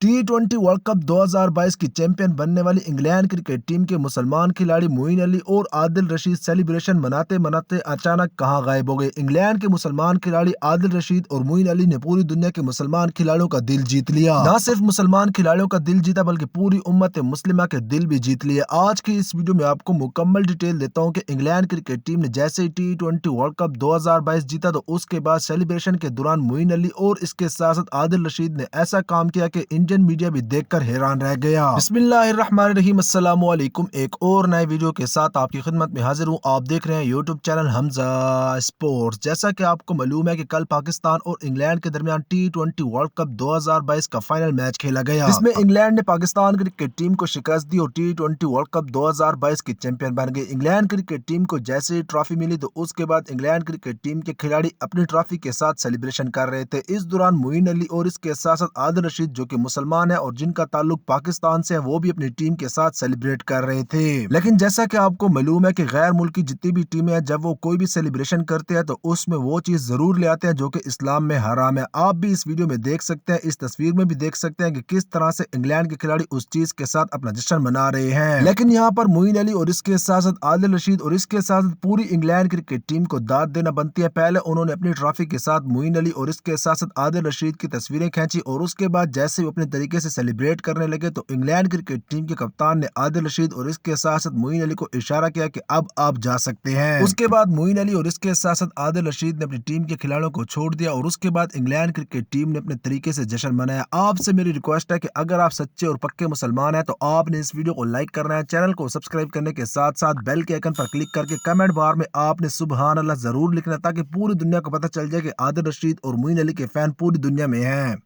टी20 world cup 2022 की champion बनने वाली इंग्लैंड क्रिकेट टीम के मुसलमान खिलाड़ी मोइन अली और आदिल रशीद सेलिब्रेशन मनाते मनाते अचानक कहां गायब हो गए। इंग्लैंड के मुसलमान खिलाड़ी आदिल रशीद और मोइन अली ने पूरी दुनिया के मुसलमान खिलाड़ियों का दिल जीत लिया। न सिर्फ मुसलमान खिलाड़ियों का दिल जीता बल्कि पूरी उम्मत मुस्लिमा के दिल भी जीत लिए। आज की इस वीडियो में आपको मुकम्मल डिटेल देता हूँ कि इंग्लैंड क्रिकेट टीम ने जैसे ही टी20 वर्ल्ड कप 2022 जीता तो उसके बाद सेलिब्रेशन के दौरान मोइन अली और इसके साथ साथ आदिल रशीद ने ऐसा काम किया कि इंडियन मीडिया भी देखकर हैरान रह गया। बिस्मिल्लाहिर्रहमानिर्रहीम, अस्सलाम वालेकुम। एक और नए वीडियो के साथ आपकी खिदमत में हाजिर हूँ। आप देख रहे हैं यूट्यूब चैनल हमजा स्पोर्ट्स। जैसा कि आपको मालूम है कि कल पाकिस्तान और इंग्लैंड के दरमियान टी20 वर्ल्ड कप 2022 का फाइनल मैच खेला गया, जिसमें इंग्लैंड ने पाकिस्तान क्रिकेट टीम को शिकस्त दी और टी20 वर्ल्ड कप 2022 की चैंपियन बन गई। इंग्लैंड क्रिकेट टीम को जैसे ही ट्रॉफी मिली तो उसके बाद इंग्लैंड क्रिकेट टीम के खिलाड़ी अपनी ट्रॉफी के साथ सेलिब्रेशन कर रहे थे। इस दौरान मोइन अली और इसके साथ साथ आदिल रशीद जो कि मुसलमान है और जिनका ताल्लुक पाकिस्तान से है, वो भी अपनी टीम के साथ सेलिब्रेट कर रहे थे। लेकिन जैसा कि आपको मालूम है कि गैर मुल्की जितनी भी टीमें हैं, जब वो कोई भी सेलिब्रेशन करते हैं तो उसमें वो चीज जरूर ले आते हैं जो कि इस्लाम में हराम है। आप भी इस वीडियो में देख सकते हैं, इस तस्वीर में भी देख सकते हैं कि किस तरह से इंग्लैंड के खिलाड़ी उस चीज के साथ अपना जश्न मना रहे हैं। लेकिन यहाँ पर मोइन अली और इसके साथ साथ आदिल रशीद और इसके साथ साथ पूरी इंग्लैंड क्रिकेट टीम को दाद देना बनती है। पहले उन्होंने अपनी ट्रॉफी के साथ मोइन अली और इसके साथ साथ आदिल रशीद की तस्वीरें खींची और उसके बाद जैसे वो अपने तरीके से सेलिब्रेट करने लगे तो इंग्लैंड क्रिकेट टीम के कप्तान ने आदिल रशीद और इसके साथ साथ मोइन अली को इशारा किया कि अब आप जा सकते हैं। उसके बाद मोइन अली और इसके साथ साथ आदिल रशीद ने अपनी टीम के खिलाड़ियों को छोड़ दिया और उसके बाद इंग्लैंड क्रिकेट टीम ने अपने तरीके से जश्न मनाया। आपसे मेरी रिक्वेस्ट है कि अगर आप सच्चे और पक्के मुसलमान हैं तो आपने इस वीडियो को लाइक करना है, चैनल को सब्सक्राइब करने के साथ साथ बेल के आइकन पर क्लिक करके कमेंट बार में आपने सुबहान अल्लाह जरूर लिखना ताकि पूरी दुनिया को पता चल जाए कि आदिल रशीद और मोइन अली के फैन पूरी दुनिया में हैं।